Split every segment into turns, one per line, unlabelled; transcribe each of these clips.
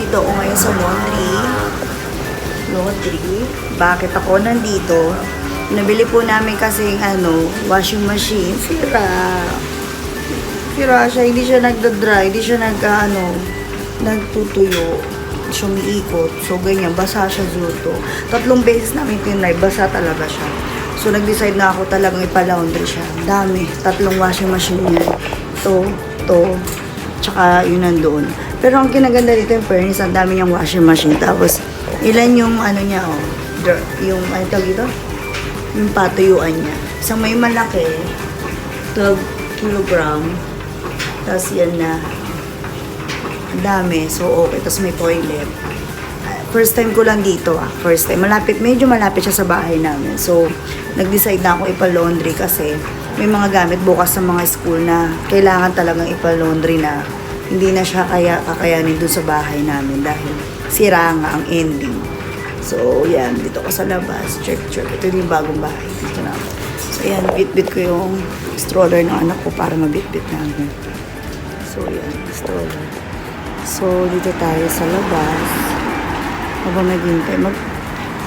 nandito ako ngayon sa laundry. Bakit ako nandito? Nabili po namin kasi washing machine. Sira siya. Hindi siya nagda-dry. Hindi siya nagtutuyo. Sumiikot. So, ganyan. Basa siya zuto. 3 beses namin tinry. Basa talaga siya. So, nag-decide na ako talagang ipa-laundry siya. Dami. 3 washing machine niya. To. Tsaka yun nandoon. Pero ang kinaganda dito yung fairness, ang dami niyang washing machine. Tapos, ilan yung niya, yung, tawag ito? Yung patuyuan niya. Isang may malaki, 12 kilogram. Tapos yan na, ang dami. So, okay. Tapos may toilet. First time ko lang dito, First time. Medyo malapit siya sa bahay namin. So, nag-decide na ako ipa-laundry kasi may mga gamit bukas sa mga school na kailangan talagang ipa-laundry na hindi na siya kakayanin dun sa bahay namin dahil sira nga ang ending. So, yan. Dito ko sa labas. Check. Ito yung bagong bahay. Dito na ako. So, yan. Bit-bit ko yung stroller ng anak ko para mabit-bit namin. So, yan. Stroller. So, dito tayo sa labas. Habang naghintay.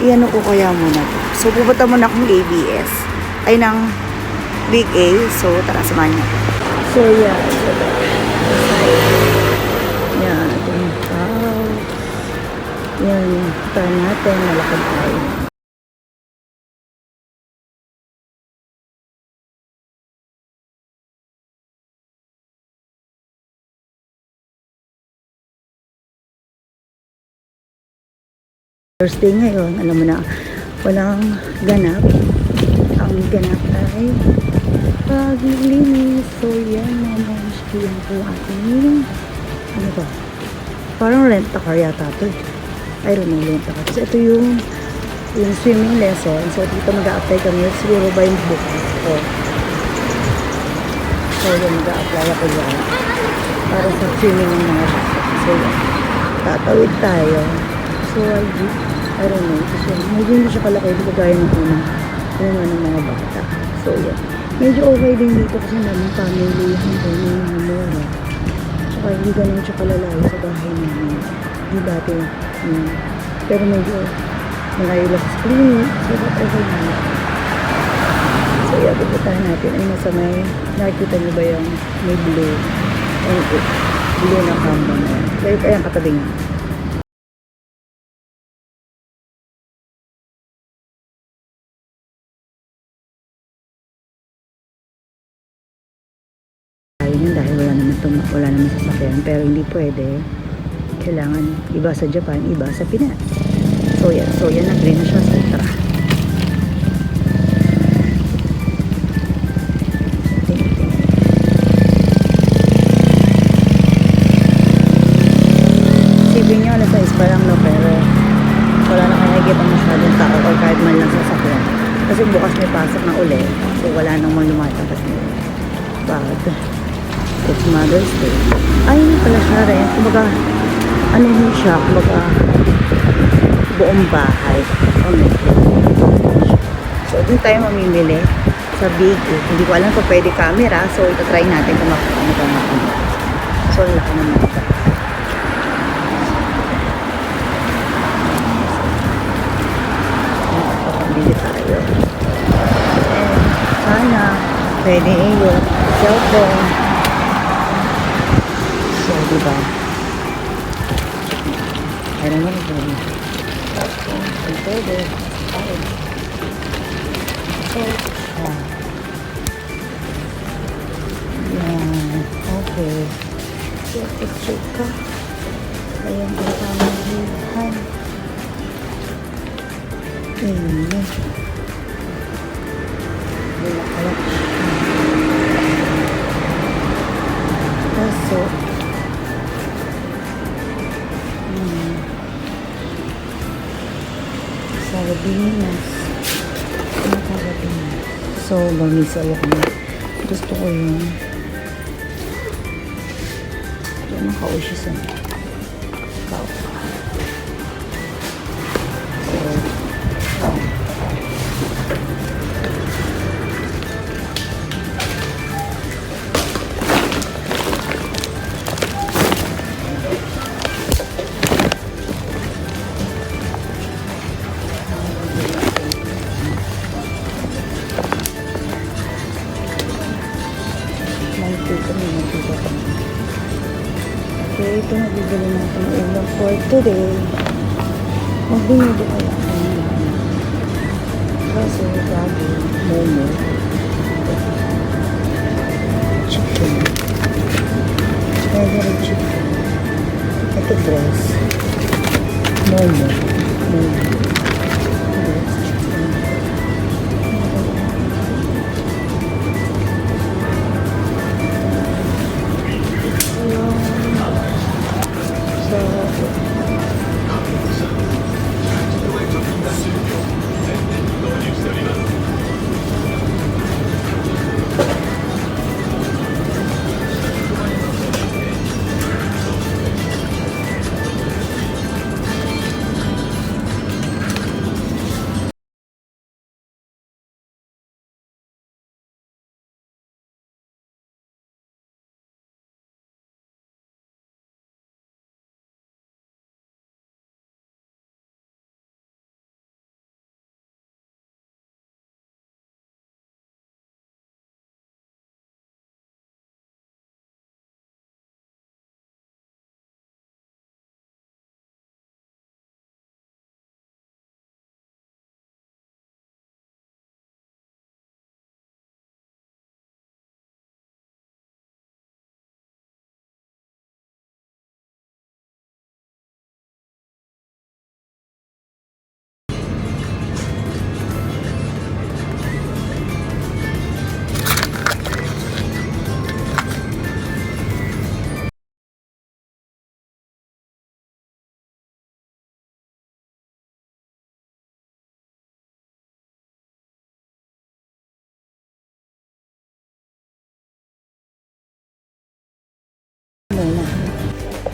Iyan ko kaya muna to. So, pupunta muna akong ABS. Ay, ng Big A. So, tara, samahan niyo. So, yan. Yan. Yan. Tara natin. Malakad tayo. Thursday ngayon, alam mo na, walang ganap. Ang ganap ay paglilinis. So, yan, yan po ating, ano ba? Parang rent-a-car yata ito eh. I don't know, rent-a-car. So, ito yung swimming lesson. So, dito mag-a-apply kami. Siguro ba yung book? So, yan, mag-a-apply ako dyan. Para sa swimming ng mga bata. So, yan. Tatawid tayo. So, I don't know. Kasi medyo hindi siya kalaki. Hindi ko gaya ng ng mga bata. So, yan. Medyo okay din dito kasi namin family. Hanggang yung mura. Tsaka hindi ganun siya kalalayo sa bahay namin. Hindi dati. Pero medyo malayo lang sa clinic. So, that okay na. So, yan. Pupuntahan natin. Ay, nasa may nakikita niyo ba yung may blue? Blue na kamba na yan. Ayan, katabi niya. Dahil wala naman sasakyan, pero hindi pwede. Kailangan iba sa Japan, iba sa Pinas. So yan nag-green na siya. So tara. Sipin nyo, alas 6 pa lang, no, pero wala na nakikita masyadong tao or kahit man lang sasakyan. Kasi bukas may pasok na uli, so wala nang lumatapat nyo. It's Mother's Day. Ay, pala siya rin. Kumbaga, siya? Kumbaga, buong bahay. So, doon tayo mamimili sa Big A. Hindi ko alam kung pwede camera. So, ito try natin kung makakano ka makakano. So, laki naman ito. Pagpapili tayo. And, sana, pwede yung cellphone. So, diba? I don't know. Pwede. Yan. Okay. So, picture ka. Ayan, ang pamilihan. Ayan. Wala. Kaso, Sardinas. So, bamisaya ko na. Gusto ko yung nakaushi sa kao. ito na bibili natin ng ulam for today. Magbinili ko lang ng kaso gabi, momo, chicken, strawberry chicken, ito breast, momo, breast chicken.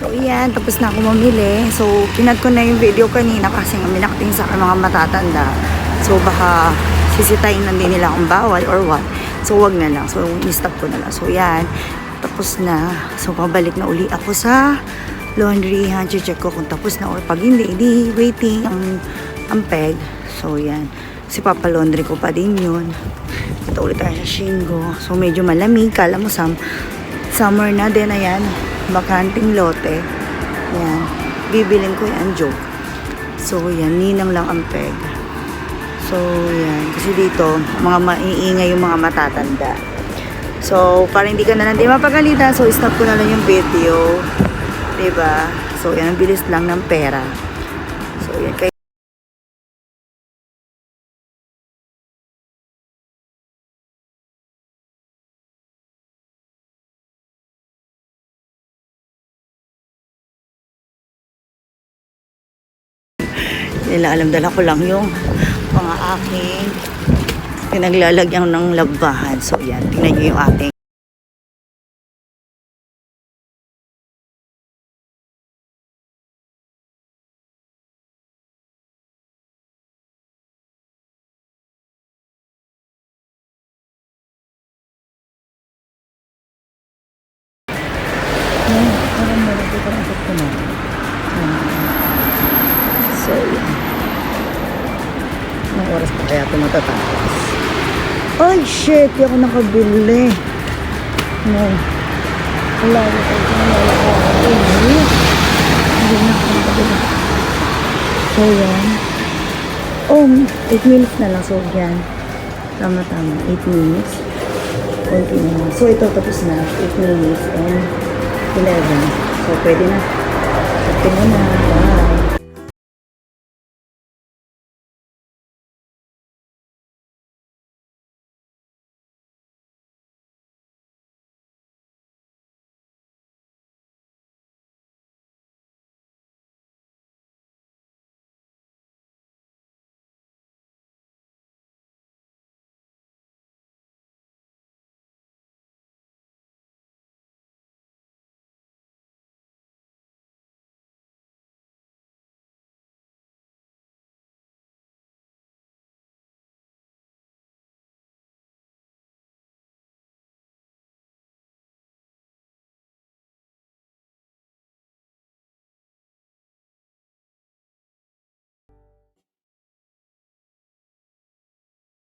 So, yan. Tapos na ako mamili. So, pinad ko na yung video kanina kasi nga minakting sa akin mga matatanda. So, baka sisitayin na din nila kung bawal or what. So, wag na lang. So, i-stop ko na lang. So, yan. Tapos na. So, pabalik na uli ako sa laundry. Check ko kung tapos na or pag hindi, waiting ang peg. So, yan. Kasi papalaundry ko pa din yun. Ito ulit tayo sa Shingo. So, medyo malamig. Kala mo summer na din. Ayan. Bakanting lote. Yan. Bibilin ko yan, joke. So, yan. Ninang lang ang peg. So, yan. Kasi dito, mga maiingay yung mga matatanda. So, para hindi ka na lang di mapagalitan, so, stop ko na lang yung video. Diba? So, yan. Ang bilis lang ng pera. So, yan. Nila alam, dala ko lang yung mga aking pinaglalagyan ng labahan. So, yan. Tingnan nyo yung ating parang malaki parang ito na. So, yan. Anong oras pa kaya ito matatapos? Ay, shit! Di ako nakabili. No. Wala ko ito. Hindi na ako nakabili. So, yan. Oh, 8 minutes na lang. So, yan. Tama-tama. 8 minutes. Konti na lang. So, ito tapos na. 8 minutes and 11. So, pwede na. Pwede na.